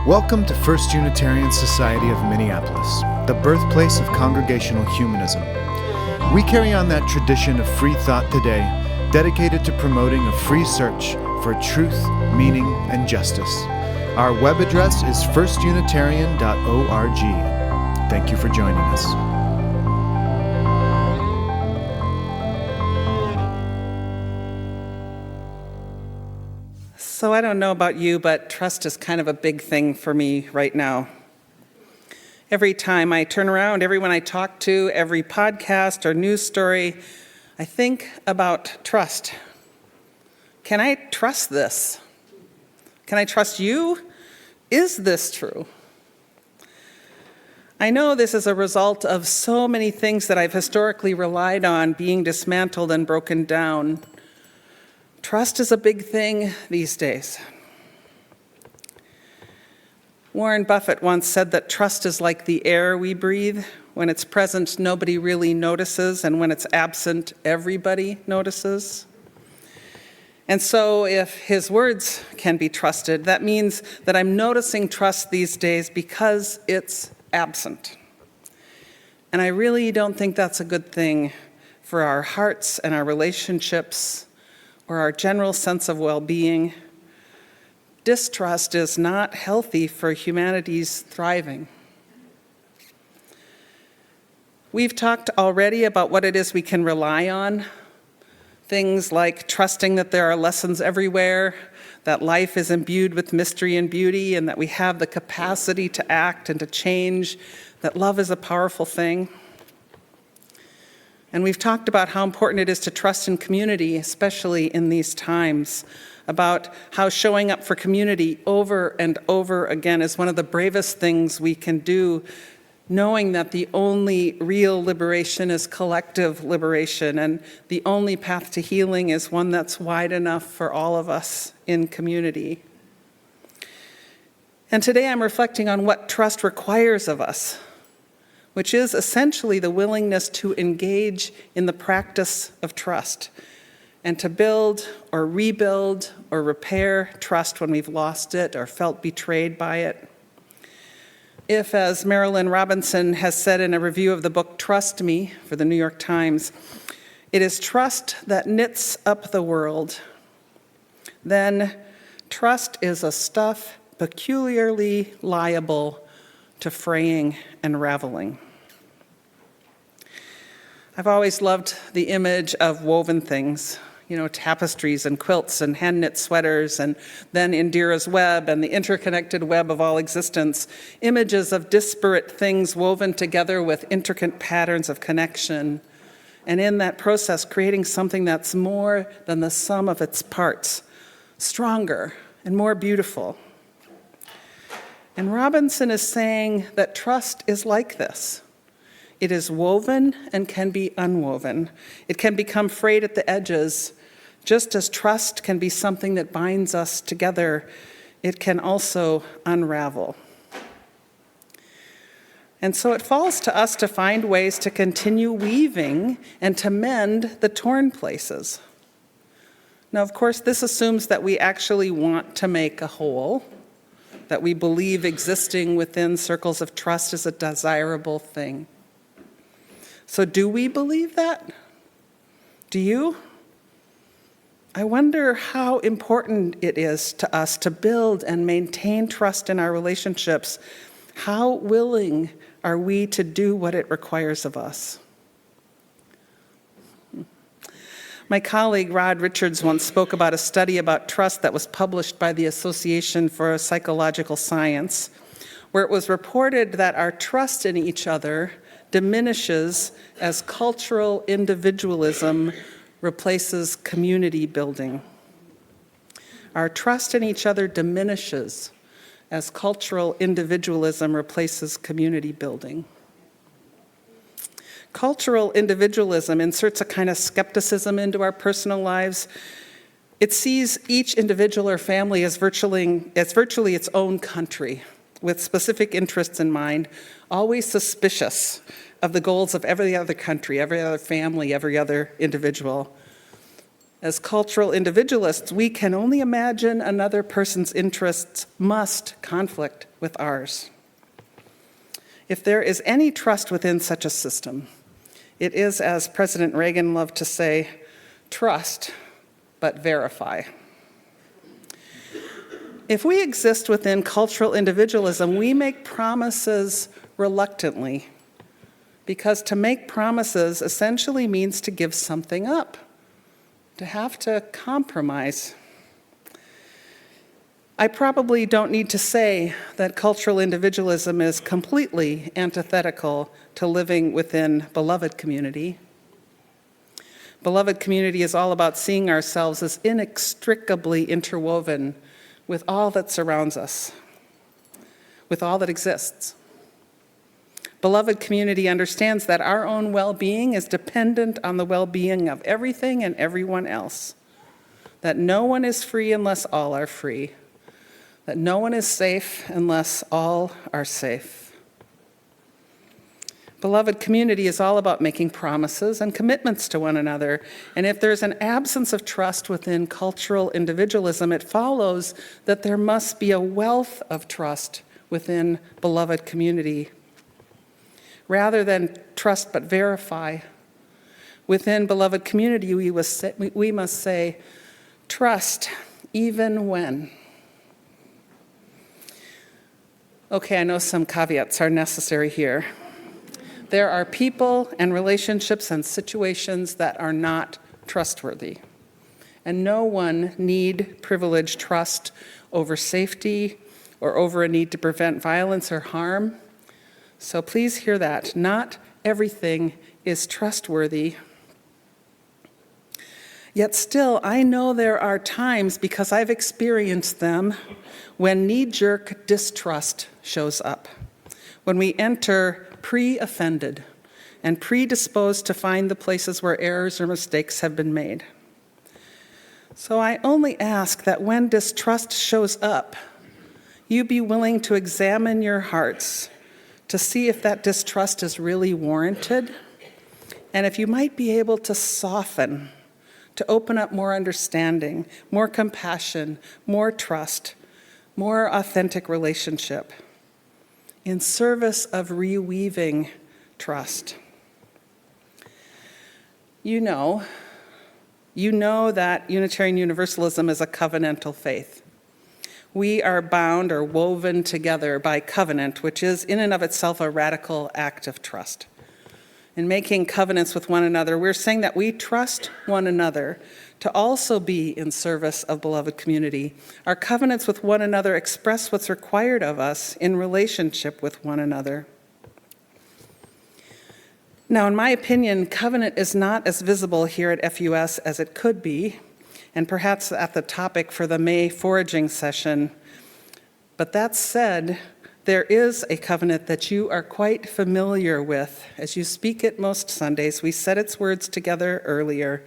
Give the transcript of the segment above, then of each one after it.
Welcome to First Unitarian Society of Minneapolis, the birthplace of congregational humanism. We carry on that tradition of free thought today, dedicated to promoting a free search for truth, meaning, and justice. Our web address is firstunitarian.org. Thank you for joining us. So I don't know about you, but trust is kind of a big thing for me right now. Every time I turn around, everyone I talk to, every podcast or news story, I think about trust. Can I trust this? Can I trust you? Is this true? I know this is a result of so many things that I've historically relied on being dismantled and broken down. Trust is a big thing these days. Warren Buffett once said that trust is like the air we breathe. When it's present, nobody really notices, and when it's absent, everybody notices. And so if his words can be trusted, that means that I'm noticing trust these days because it's absent. And I really don't think that's a good thing for our hearts and our relationships or our general sense of well-being. Distrust is not healthy for humanity's thriving. We've talked already about what it is we can rely on. Things like trusting that there are lessons everywhere, that life is imbued with mystery and beauty, and that we have the capacity to act and to change, that love is a powerful thing. And we've talked about how important it is to trust in community, especially in these times, about how showing up for community over and over again is one of the bravest things we can do, knowing that the only real liberation is collective liberation, and the only path to healing is one that's wide enough for all of us in community. And today I'm reflecting on what trust requires of us, which is essentially the willingness to engage in the practice of trust and to build or rebuild or repair trust when we've lost it or felt betrayed by it. If, as Marilyn Robinson has said in a review of the book Trust Me for the New York Times, it is trust that knits up the world, then trust is a stuff peculiarly liable to fraying and raveling. I've always loved the image of woven things, tapestries and quilts and hand-knit sweaters, and then Indira's web and the interconnected web of all existence, images of disparate things woven together with intricate patterns of connection, and in that process creating something that's more than the sum of its parts, stronger and more beautiful. And Robinson is saying that trust is like this. It is woven and can be unwoven. It can become frayed at the edges. Just as trust can be something that binds us together, it can also unravel. And so it falls to us to find ways to continue weaving and to mend the torn places. Now, of course, this assumes that we actually want to make a whole, that we believe existing within circles of trust is a desirable thing. So do we believe that? Do you? I wonder how important it is to us to build and maintain trust in our relationships. How willing are we to do what it requires of us? My colleague Rod Richards once spoke about a study about trust that was published by the Association for Psychological Science, where it was reported that our trust in each other diminishes as cultural individualism replaces community building. Our trust in each other diminishes as cultural individualism replaces community building. Cultural individualism inserts a kind of skepticism into our personal lives. It sees each individual or family as virtually its own country, with specific interests in mind, always suspicious of the goals of every other country, every other family, every other individual. As cultural individualists, we can only imagine another person's interests must conflict with ours. If there is any trust within such a system, it is, as President Reagan loved to say, trust, but verify. If we exist within cultural individualism, we make promises reluctantly, because to make promises essentially means to give something up, to have to compromise. I probably don't need to say that cultural individualism is completely antithetical to living within beloved community. Beloved community is all about seeing ourselves as inextricably interwoven with all that surrounds us, with all that exists. Beloved community understands that our own well-being is dependent on the well-being of everything and everyone else, that no one is free unless all are free, that no one is safe unless all are safe. Beloved community is all about making promises and commitments to one another, and if there's an absence of trust within cultural individualism, it follows that there must be a wealth of trust within beloved community. Rather than trust but verify, within beloved community, we must say, trust even when. Okay, I know some caveats are necessary here. There are people and relationships and situations that are not trustworthy, and no one need privilege trust over safety or over a need to prevent violence or harm. So please hear that. Not everything is trustworthy. Yet still, I know there are times, because I've experienced them, when knee-jerk distrust shows up, when we enter pre-offended and predisposed to find the places where errors or mistakes have been made. So I only ask that when distrust shows up, you be willing to examine your hearts to see if that distrust is really warranted, and if you might be able to soften, to open up more understanding, more compassion, more trust, more authentic relationship, in service of reweaving trust. You know that Unitarian Universalism is a covenantal faith. We are bound or woven together by covenant, which is in and of itself a radical act of trust. In making covenants with one another, we're saying that we trust one another to also be in service of beloved community. Our covenants with one another express what's required of us in relationship with one another. Now, in my opinion, covenant is not as visible here at FUS as it could be, and perhaps at the topic for the May foraging session. But that said, there is a covenant that you are quite familiar with as you speak it most Sundays. We said its words together earlier.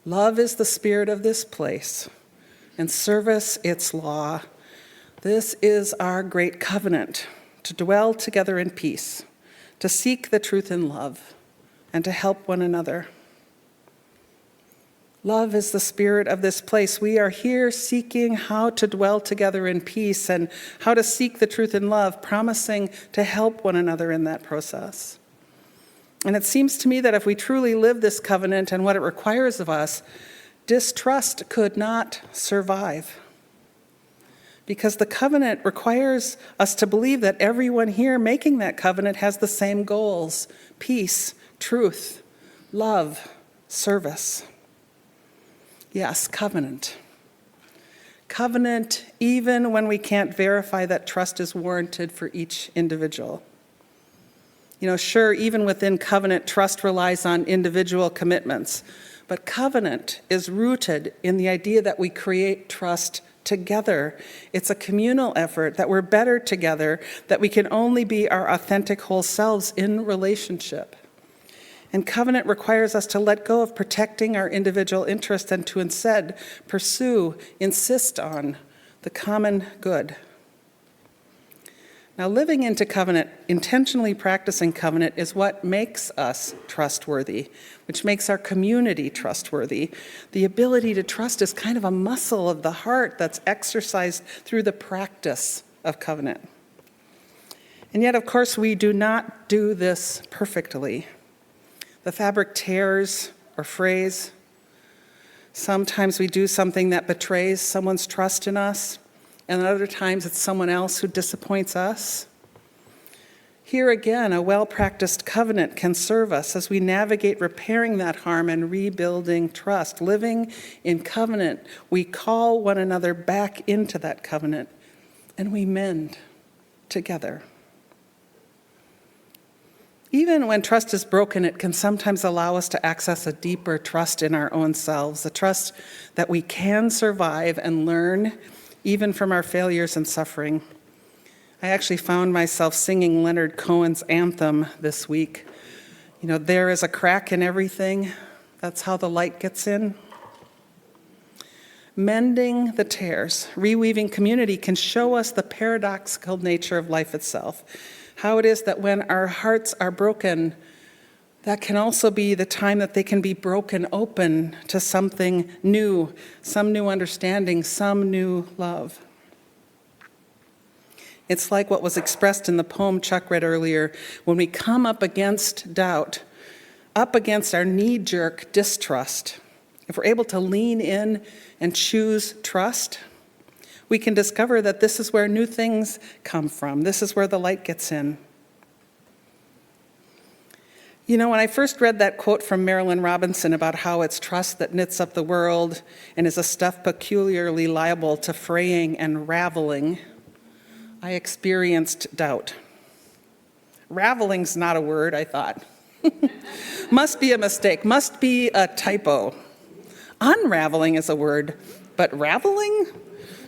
Love is the spirit of this place, and service its law. This is our great covenant, to dwell together in peace, to seek the truth in love, and to help one another. Love is the spirit of this place. We are here seeking how to dwell together in peace and how to seek the truth in love, promising to help one another in that process. And it seems to me that if we truly live this covenant and what it requires of us, distrust could not survive. Because the covenant requires us to believe that everyone here making that covenant has the same goals: peace, truth, love, service. Yes, covenant. Covenant, even when we can't verify that trust is warranted for each individual. Sure, even within covenant, trust relies on individual commitments, but covenant is rooted in the idea that we create trust together. It's a communal effort, that we're better together, that we can only be our authentic whole selves in relationship. And covenant requires us to let go of protecting our individual interests and to instead pursue, insist on the common good. Now, living into covenant, intentionally practicing covenant, is what makes us trustworthy, which makes our community trustworthy. The ability to trust is kind of a muscle of the heart that's exercised through the practice of covenant. And yet, of course, we do not do this perfectly. The fabric tears or frays. Sometimes we do something that betrays someone's trust in us, and other times it's someone else who disappoints us. Here again, a well-practiced covenant can serve us as we navigate repairing that harm and rebuilding trust. Living in covenant, we call one another back into that covenant, and we mend together. Even when trust is broken, it can sometimes allow us to access a deeper trust in our own selves, a trust that we can survive and learn even from our failures and suffering. I actually found myself singing Leonard Cohen's anthem this week. There is a crack in everything. That's how the light gets in. Mending the tears, reweaving community can show us the paradoxical nature of life itself. How it is that when our hearts are broken, that can also be the time that they can be broken open to something new, some new understanding, some new love. It's like what was expressed in the poem Chuck read earlier. When we come up against doubt, up against our knee-jerk distrust, if we're able to lean in and choose trust, we can discover that this is where new things come from. This is where the light gets in. When I first read that quote from Marilyn Robinson about how it's trust that knits up the world and is a stuff peculiarly liable to fraying and raveling, I experienced doubt. Raveling's not a word, I thought. Must be a mistake, must be a typo. Unraveling is a word, but raveling?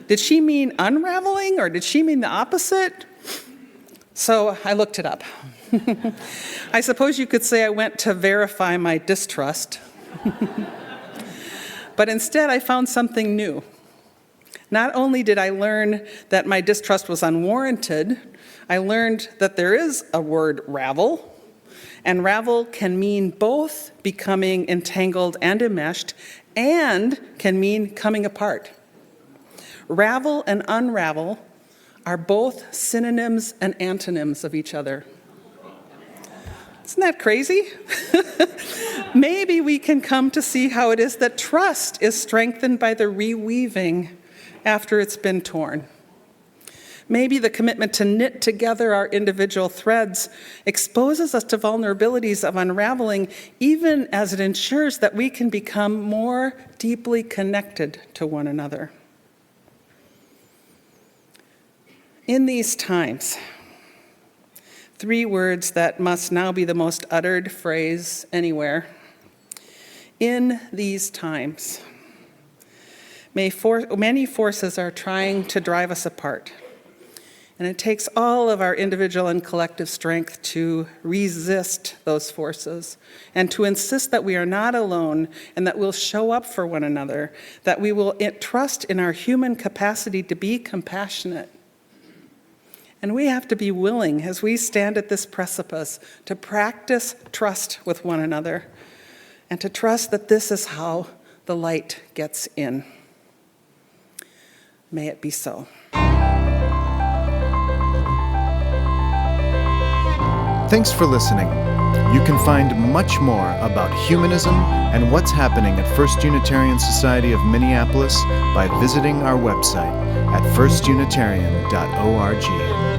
Did she mean unraveling or did she mean the opposite? So I looked it up. I suppose you could say I went to verify my distrust. But instead I found something new. Not only did I learn that my distrust was unwarranted, I learned that there is a word ravel, and ravel can mean both becoming entangled and enmeshed, and can mean coming apart. Ravel and unravel are both synonyms and antonyms of each other. Isn't that crazy? Maybe we can come to see how it is that trust is strengthened by the reweaving after it's been torn. Maybe the commitment to knit together our individual threads exposes us to vulnerabilities of unraveling, even as it ensures that we can become more deeply connected to one another. In these times, 3 words that must now be the most uttered phrase anywhere. In these times, many forces are trying to drive us apart. And it takes all of our individual and collective strength to resist those forces and to insist that we are not alone and that we'll show up for one another, that we will trust in our human capacity to be compassionate. And we have to be willing, as we stand at this precipice, to practice trust with one another and to trust that this is how the light gets in. May it be so. Thanks for listening. You can find much more about humanism and what's happening at First Unitarian Society of Minneapolis by visiting our website at firstunitarian.org.